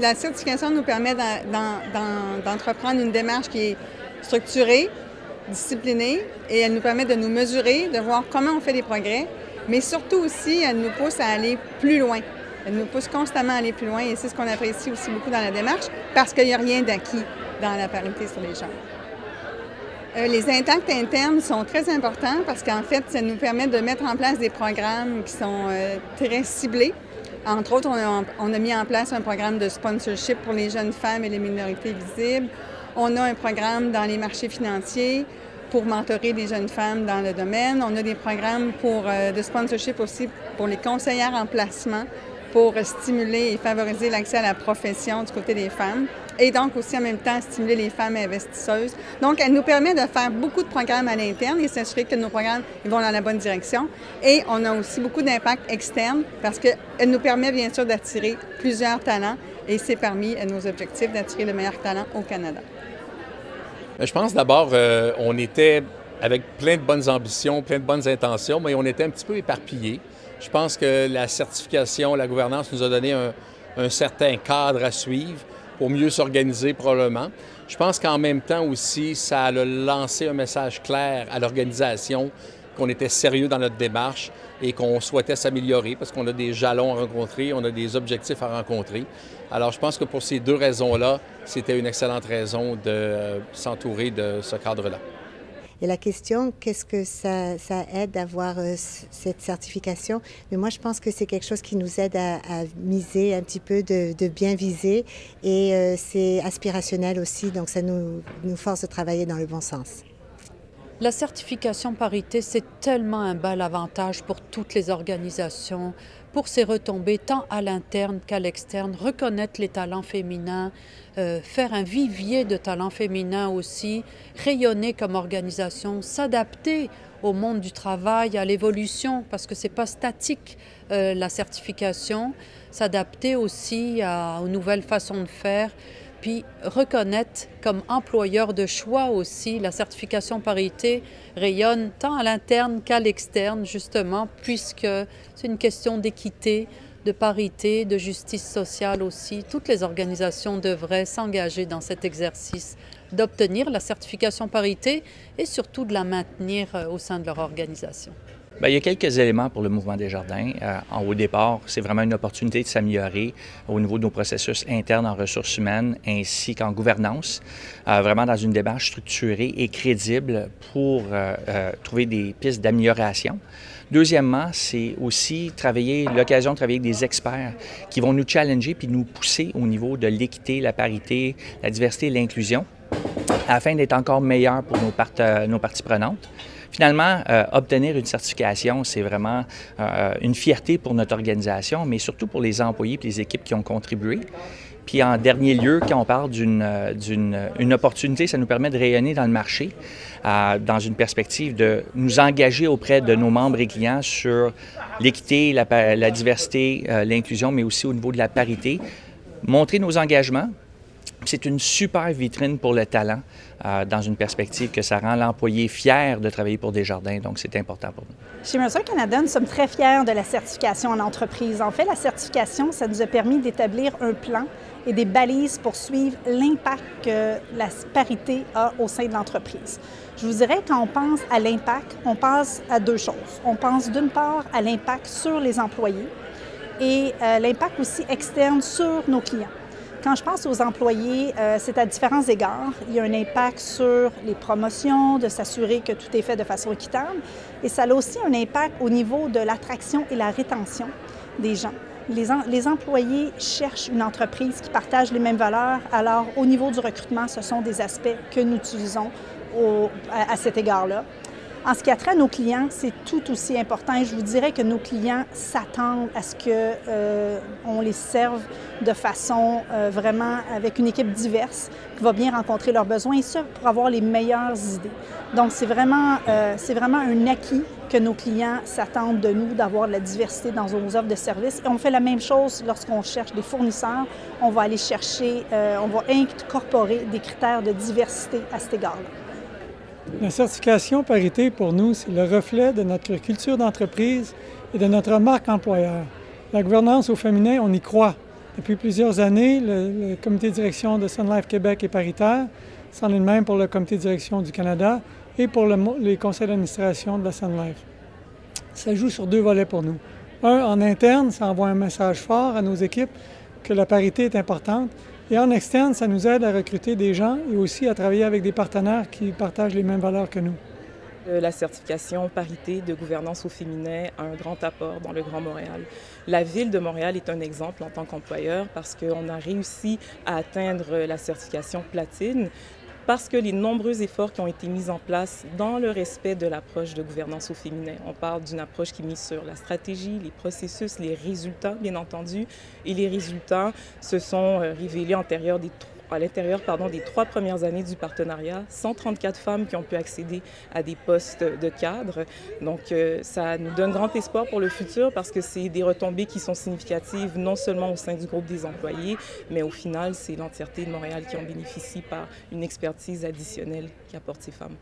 La certification nous permet d'entreprendre une démarche qui est structurée, disciplinée, et elle nous permet de nous mesurer, de voir comment on fait des progrès, mais surtout aussi, elle nous pousse à aller plus loin. Elle nous pousse constamment à aller plus loin, et c'est ce qu'on apprécie aussi beaucoup dans la démarche, parce qu'il n'y a rien d'acquis dans la parité sur les genres. Les impacts internes sont très importants parce qu'en fait, ça nous permet de mettre en place des programmes qui sont très ciblés. Entre autres, on a mis en place un programme de sponsorship pour les jeunes femmes et les minorités visibles. On a un programme dans les marchés financiers pour mentorer les jeunes femmes dans le domaine. On a des programmes de sponsorship aussi pour les conseillères en placement pour stimuler et favoriser l'accès à la profession du côté des femmes et donc aussi en même temps stimuler les femmes investisseuses. Donc, elle nous permet de faire beaucoup de programmes à l'interne et s'assurer que nos programmes ils vont dans la bonne direction. Et on a aussi beaucoup d'impact externe parce qu'elle nous permet bien sûr d'attirer plusieurs talents et c'est parmi nos objectifs d'attirer le meilleur talent au Canada. Je pense d'abord, on était avec plein de bonnes ambitions, plein de bonnes intentions, mais on était un petit peu éparpillés. Je pense que la certification, la gouvernance nous a donné un certain cadre à suivre pour mieux s'organiser probablement. Je pense qu'en même temps aussi, ça a lancé un message clair à l'organisation qu'on était sérieux dans notre démarche et qu'on souhaitait s'améliorer parce qu'on a des jalons à rencontrer, on a des objectifs à rencontrer. Alors, je pense que pour ces deux raisons-là, c'était une excellente raison de s'entourer de ce cadre-là. Et la question, qu'est-ce que ça aide d'avoir cette certification? Mais moi, je pense que c'est quelque chose qui nous aide à miser un petit peu, de bien viser. Et c'est aspirationnel aussi, donc ça nous force de travailler dans le bon sens. La certification parité, c'est tellement un bel avantage pour toutes les organisations, pour ses retombées tant à l'interne qu'à l'externe, reconnaître les talents féminins, faire un vivier de talents féminins aussi, rayonner comme organisation, s'adapter au monde du travail, à l'évolution, parce que ce n'est pas statique la certification, s'adapter aussi aux nouvelles façons de faire, puis reconnaître comme employeur de choix aussi, la certification parité rayonne tant à l'interne qu'à l'externe, justement, puisque c'est une question d'équité, de parité, de justice sociale aussi. Toutes les organisations devraient s'engager dans cet exercice d'obtenir la certification parité et surtout de la maintenir au sein de leur organisation. Bien, il y a quelques éléments pour le Mouvement Desjardins. Au départ, c'est vraiment une opportunité de s'améliorer au niveau de nos processus internes en ressources humaines ainsi qu'en gouvernance, vraiment dans une démarche structurée et crédible pour trouver des pistes d'amélioration. Deuxièmement, c'est aussi l'occasion de travailler avec des experts qui vont nous challenger puis nous pousser au niveau de l'équité, la parité, la diversité et l'inclusion afin d'être encore meilleurs pour nos parties prenantes. Finalement, obtenir une certification, c'est vraiment une fierté pour notre organisation, mais surtout pour les employés et les équipes qui ont contribué. Puis en dernier lieu, quand on parle d'une opportunité, ça nous permet de rayonner dans le marché, dans une perspective de nous engager auprès de nos membres et clients sur l'équité, la diversité, l'inclusion, mais aussi au niveau de la parité. Montrer nos engagements. C'est une super vitrine pour le talent dans une perspective que ça rend l'employé fier de travailler pour Desjardins, donc c'est important pour nous. Chez Mercer Canada, nous sommes très fiers de la certification en entreprise. En fait, la certification, ça nous a permis d'établir un plan et des balises pour suivre l'impact que la parité a au sein de l'entreprise. Je vous dirais, quand on pense à l'impact, on pense à deux choses. On pense d'une part à l'impact sur les employés et l'impact aussi externe sur nos clients. Quand je pense aux employés, c'est à différents égards. Il y a un impact sur les promotions, de s'assurer que tout est fait de façon équitable. Et ça a aussi un impact au niveau de l'attraction et la rétention des gens. Les employés cherchent une entreprise qui partage les mêmes valeurs. Alors, au niveau du recrutement, ce sont des aspects que nous utilisons à cet égard-là. En ce qui a trait à nos clients, c'est tout aussi important et je vous dirais que nos clients s'attendent à ce qu'on les serve de façon vraiment avec une équipe diverse qui va bien rencontrer leurs besoins et ça pour avoir les meilleures idées. Donc, c'est vraiment un acquis que nos clients s'attendent de nous, d'avoir de la diversité dans nos offres de services. Et on fait la même chose lorsqu'on cherche des fournisseurs. On va aller chercher, on va incorporer des critères de diversité à cet égard-là. La certification parité, pour nous, c'est le reflet de notre culture d'entreprise et de notre marque employeur. La gouvernance au féminin, on y croit. Depuis plusieurs années, le comité de direction de Sun Life Québec est paritaire. C'en est le même pour le comité de direction du Canada et pour les conseils d'administration de la Sun Life. Ça joue sur 2 volets pour nous. Un, en interne, ça envoie un message fort à nos équipes que la parité est importante. Et en externe, ça nous aide à recruter des gens et aussi à travailler avec des partenaires qui partagent les mêmes valeurs que nous. La certification parité de gouvernance au féminin a un grand apport dans le Grand Montréal. La Ville de Montréal est un exemple en tant qu'employeur parce qu'on a réussi à atteindre la certification platine parce que les nombreux efforts qui ont été mis en place dans le respect de l'approche de gouvernance au féminin. On parle d'une approche qui est mise sur la stratégie, les processus, les résultats, bien entendu, et les résultats se sont révélés à l'intérieur des 3 premières années du partenariat, 134 femmes qui ont pu accéder à des postes de cadre. Donc, ça nous donne grand espoir pour le futur parce que c'est des retombées qui sont significatives non seulement au sein du groupe des employés, mais au final, c'est l'entièreté de Montréal qui en bénéficie par une expertise additionnelle qu'apportent ces femmes.